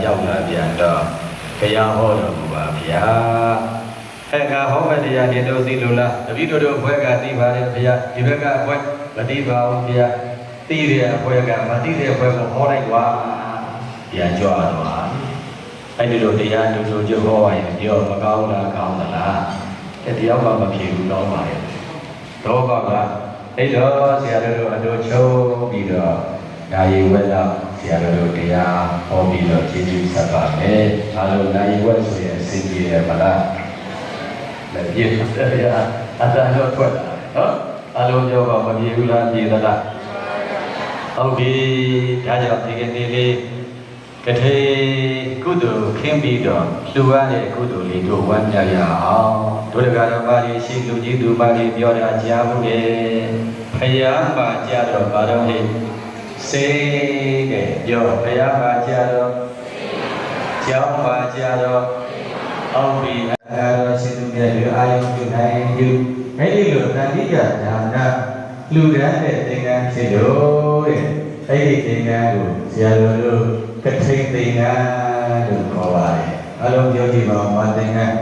ရောက်လာပြန်တော့ဘုရားဟောတော်မူပါဗျာအဲ့ကဟောမဲ့တရားနေတို့သိလို့လားတပည့်တို့ဘွဲကသိပါတယ်ဗျာဒီဘက်ကဘွဲမသိပါဘူးဗျာသိတဲ့ဘွဲကမသိတဲ့ဘွဲကိုဟောလိုက်ကွာပြန်ကြွသွားအဲ့ဒီလိုတရားတို့ကျုပ်ဟောရင်ပြောမကောင်းလားကောင်းသလားအဲ့တယောက်ကမဖြေဘူးတော့ပါရဲ့တော့ကအဲ့တော့ဆရာတို့အတူချုပ်ပြီးတော့နာယီဝက်တော့ဆရာတို့တရားဟောပြီးတော့ကျေးဇူးဆက်ပါမယ်အားလုံးနာယီဝက်ဆိုရင်အစီအပြေရပါလားလည်းပြည့်တယ်ဗျာအတန်တော့ထွက်လာနော်အားလုံးပြောပါမပြေဘူးလားပြေသလားဟုတ်ပြီဒါကြောင့်ဒီကနေ့လေးကထေကုသိုလ်ခင်းပြီးတော့လှူရတဲ့ကုသိုလ်လေးတို့ဝမ်းမြောက်ရအောင်တို့တကာတော်ပါလေးရှိလူကြီးသူပါလေးပြောတာကြားမှုလေဖယားပါကြတော့ဘာတော့ဟဲ့စေတဲ့ပြောဖယားပါကြတော့ကျောင်းပါကြတော့အောင်ပြီးအဲတော့ရှိသူရဲ့လူအာယုပြုနိုင်ယူအဲ့ဒီလိုတန်တိယဒါနလူတန်းတဲ့သင်္ကန်းဖြစ်လို့တဲ့အဲ့ဒီသင်္ကန်းကိုဆရာတော်တို့ကထိန်သင်္ကန်းလို့ခေါ်ပါတယ်အလုံးပြောကြည့်ပါဦးမသင်္ကန်း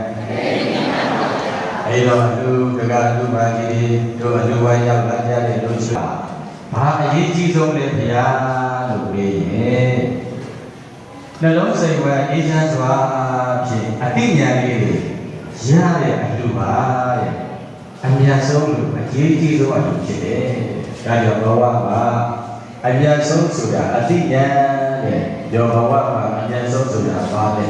အဲ့တော့လူကလူပါကြီးတို့အလူဝိုင်းရောက်လာကြတဲ့လူရှိဘာအရေးကြီးဆုံးလဲဗျာလို့ပြောရင်နှလုံးစိတ်ဝါအေးချမ်းစွာဖြင့်အတိညာလေးရတဲ့အလူပါတဲ့အမြတ်ဆုံးလို့အရေးကြီးဆုံးအလူဖြစ်တယ်ဒါကြောင့်ဘဝမှာအမြတ်ဆုံးဆိုတာအတိညာတဲ့ယောဘဝမှာအမြတ်ဆုံးဆိုတာဘာလဲ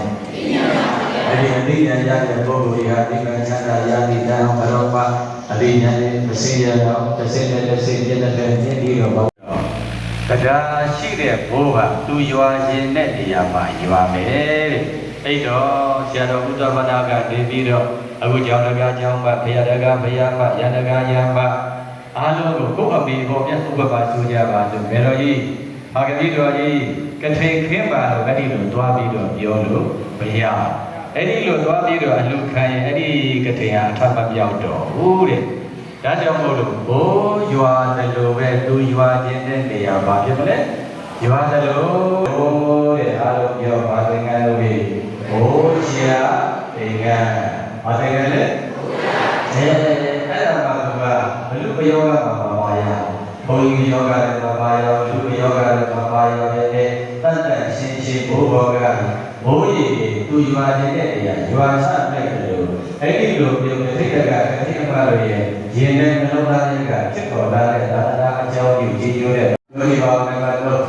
အဲ့ဒီအတိညာရတဲ့ပုဂ္ဂိုလ်တွေဟာဒီကချမ်းသာရသည်တန်ဘရောပါအတိညာလေးမစင်ရတော့တစ်စင်နဲ့တစ်စင်ပြည့်တဲ့ပြည့်ပြီးတော့တရားရှိတဲ့ဘိုးကသူရွာခြင်းတဲ့နေရာမှာရွာမယ်တဲ့အဲ့တော့ဆရာတော်ဘုရားဗနာကနေပြီးတော့အခုကျောင်းတကာကျောင်းမှာဘုရားတကာဘုရားမှာရန်တကာရန်မှာအားလုံးကိုကိုယ့်အမိပေါ်ပြဥပပါဆိုကြပါလို့မေတော်ကြီးအာဂတိတော်ကြီးကထိန်ခင်းပါလို့အဲ့ဒီလိုတွားပြီးတော့ပြောလို့မရအဲ့ဒီလိုတွားပြီးတော့အလူခံရင်အဲ့ဒီကထိန်ဟာအထမပြောက်တော့ဘူးတဲ့ဒါကြောင့်မို့လို့ဘိုးရွာတယ်လို့ပဲသူရွာခြင်းတဲ့နေရာပါဖြစ်မလဲရွာတယ်လို့ဘိုးတဲ့အားလုံးပြောပါသင်္ကန်းလို့ပြီဘိုးရှာသင်္ကန်းဘာသင်္ကန်းလဲအဲ့ဒါမှသူကဘလူပယောကမှာပါရဘုံကြီးယောဂလည်းပါရလူပယောဂလည်းပါရတဲ့တန်တန်ရှင်းရှင်းဘိုးဘောကဘိုးကြီးသူရွာခြင်းတဲ့နေရာရွာဆလိုက်တယ်လို့အဲ့ဒီလိုပြောတဲ့ထိတ်ကကတိအမလို့ရဲ့ရင်နဲ့နှလုံးသားတွေကဖြစ်ပေါ်လာတဲ့သာသနာအကြောင်းကိုကြည်ညိုတဲ့လူတွေပါမယ်ကတော့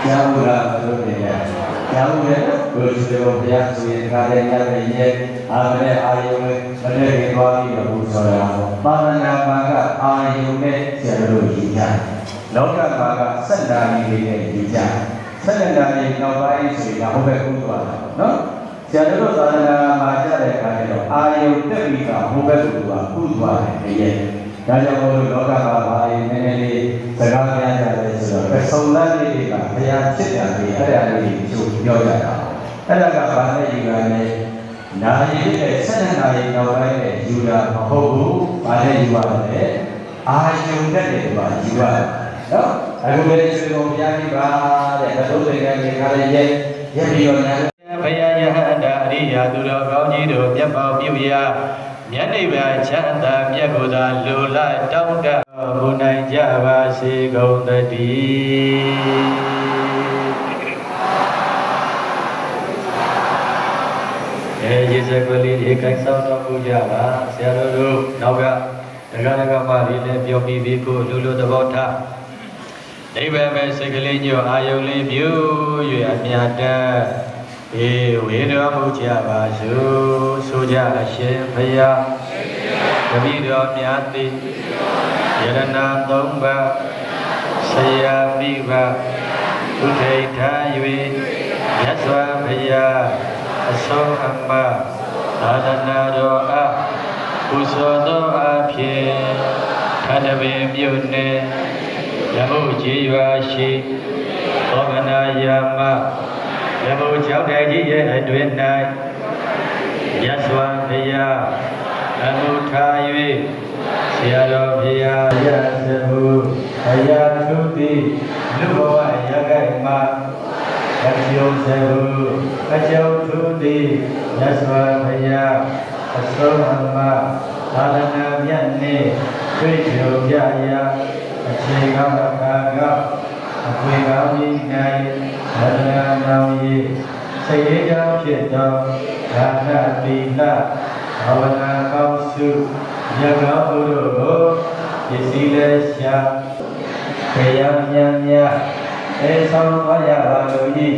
ကျောင်းကလို့နေတယ်ကျောင်းရဲ့ဘုရားဘုရားဆိုရင်ဒါလည်းညနေရဲ့အာမနဲ့အာယုံနဲ့မနေ့ကသွားပြီးတော့ဘုဆိုတာပါဏာပါကအာယုံနဲ့ဆရာတို့ယူကြလောကပါကစက်တာကြီးလေးနဲ့ယူကြဆက်လက်တာလေးနောက်ပိုင်းဆိုရင်ဟိုဘက်ကူးသွားတာနော်ဆရာတို့သာသနာမှာကြားတဲ့အခါကျတော့အာယုတက်ပြီးတော့ဟိုဘက်ကူးသွားတယ်ရဲ့ဒါကြောင့်မို့လို့လောကမှာဘာလေးနည်းနည်းလေးစကားများကြတယ်ဆိုတော့ပစုံလန်းလေးတွေကဘုရားဖြစ်တာလေးအဲ့ဒါလေးကိုပြောကြတာအဲ့ဒါကဘာနဲ့ယူတာလဲနာယီတဲ့ဆက်လက်နာယီနောက်ပိုင်းနဲ့ယူတာမဟုတ်ဘူးဘာနဲ့ယူရလဲအာယုတက်တယ်ကယူရနော်အခုလည်းဆွေတော်ဘုရားကြီးပါတဲ့ဘုဒ္ဓဂန်ကြီးခါလေးရဲ့ပြီးတော့ညာဘုရားယဟန္တာအရိယာသူတော်ကောင်းကြီးတို့မြတ်ပေါပြုရာမြတ်နိဗ္ဗာန်ချမ်းသာမြတ်ကိုယ်သာလိုလားတောင်းတဘုနိုင်ကြပါစေကုန်သတည်းရေစကွလေးဒီကိုက်ဆောင်တော်မူကြပါဆရာတော်တို့နောက်ကဒကာဒကာမလေးလည်းပြောပြီးပြီကိုလူလူသဘောထားနိဗ္ဗာန်ပဲစိတ်ကလေးညွတ်အာယုံလေးမြူ၍အမြတ်တည်းဝေတော်မူကြပါစို့ဆိုကြအရှင်ဘုရားတပည့်တော်များသည်ယရဏသုံးပါးဆရာမိဘဥထိတ်ထား၍မြတ်စွာဘုရားအဆုံးအမသာသနာတော်အားကုသိုလ်သောအဖြစ်ခန္ဓာပင်မြို့နယ်ရမုကြီးရွာရှိသောမနာယာမရမုကျောင်းတိုင်ကြီးရဲ့အတွင်၌မြတ်စွာဘုရားအမှုထား၍ဆရာတော်ဘုရားရသမှုအရာထုတိလူဘဝရခိုင်မှာ ပြုံးစေဟုအကျော်သူသည်မြတ်စွာဘုရားအစောမသာသနာမြတ်နှင့်တွေ့ကြုံကြရာအခြေခံကအခွင့်ကောင်းကြီး၌သာသနာတော်၏စိတ်ရေးကြောင့်ဖြစ်သောဒါနတိလဘာဝနာကောင်းစုရကောင်းမှုတို့ကိုပစ္စည်းလက်ရှာတရားဉာဏ်များအေဆောင်သွားရပါလို့ဤ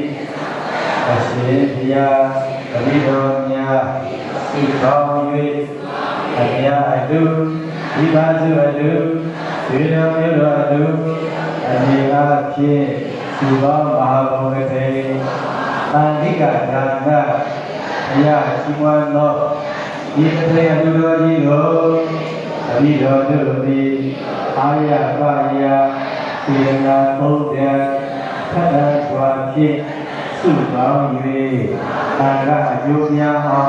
အရှင်ဘုရားတတိတော်များသိကောင်း၍အမြတ်အတုဒီပါစုအတုဒီတော်မျိုးတော်အတုအနေအားဖြင့်သူသောမဟာဘုံကေအာဓိကဒါနအရာရှိမွန်းသောဒီပထေအတုတော်ကြီးကိုတတိတော်တို့သည်အာရပါယစေနာဘုဒ္ဓခန္ဓာစွာဖြင့်စုပေါင်း၍အာရအကျိုးများဟော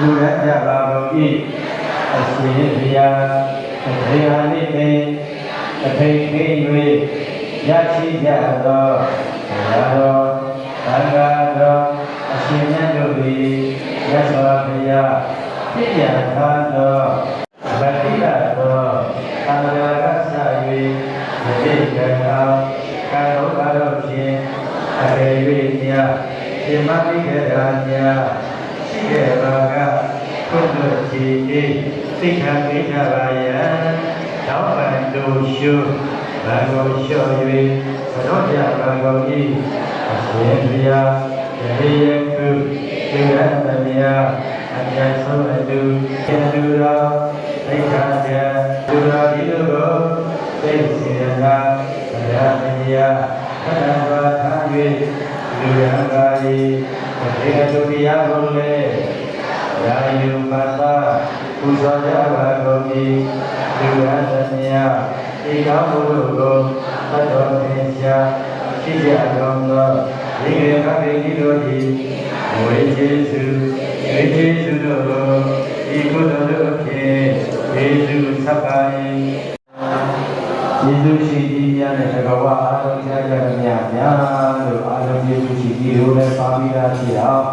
လူရကြပါကုန်၏အရှင်ဘုရားထေရနိတေအထိန်ခေ၍ရရှိကြသောဘုရားတော်သံဃာတော်အရှင်မြတ်တို့သည်မြတ်စွာဘုရားပြည့်ရထားသောဗတိရသောသံဃာကဆ၍ယတိကံအောင်ကာရောကာရောဖြင့်အထေ၍များရှင်မတိကရာများရှိခဲ့ပါကဘုဒ္ဓချီတိသိခံပေးကြပါယံတောင်းပန်တို့ရှုဘာကိုလျှော့၍ဘရောကြပါကုန်၏အရှင်ဘုရားယတိယခုဒီရတ္တမြာအမြတ်ဆုံးအတူကျေသူတော်သိက္ခာကျမ်းသူတော်ဒီလိုကိုသိစေရတာဘုရားမြာခန္ဓာဝါထား၍လူရန်ကာယေတေတုတရားကုန်လေရာယုမသာပူဇော်ကြပါကုန်၏လူရန်မြာဒီကောင်းမှုတို့ကိုသတ္တောသင်္ချာရှိကြတော်သောဒီကေကပိတိတို့သည်ဝိကျေစုဝိကျေစုတို့ကိုဒီကုသိုလ်တို့ဖြင့်ယေရှုဆက်ပါ၏ယေရှုရှိကြီးများနဲ့တကဝအာရုံကြကြများများလို့အာရုံယေရှုရှိကြီးတို့လည်းပါပြီးသားဖြစ်အောင်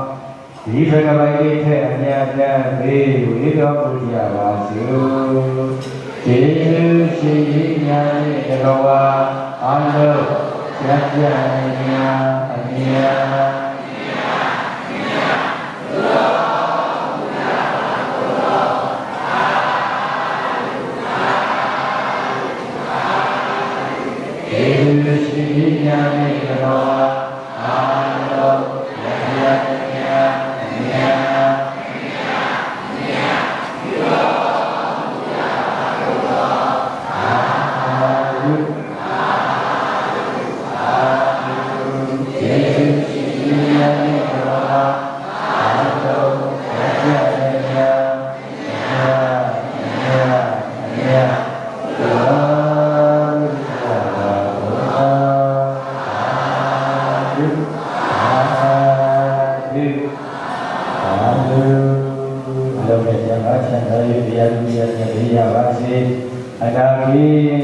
ဒီဘဂဝါရေးထက်အများကြီးဘေးဝေတော်မူကြပါစေယေရှုရှိကြီးများနဲ့တကဝအာရုံကြကြများအများရှိညာနေတော်အာလောယယယယအနာဂီ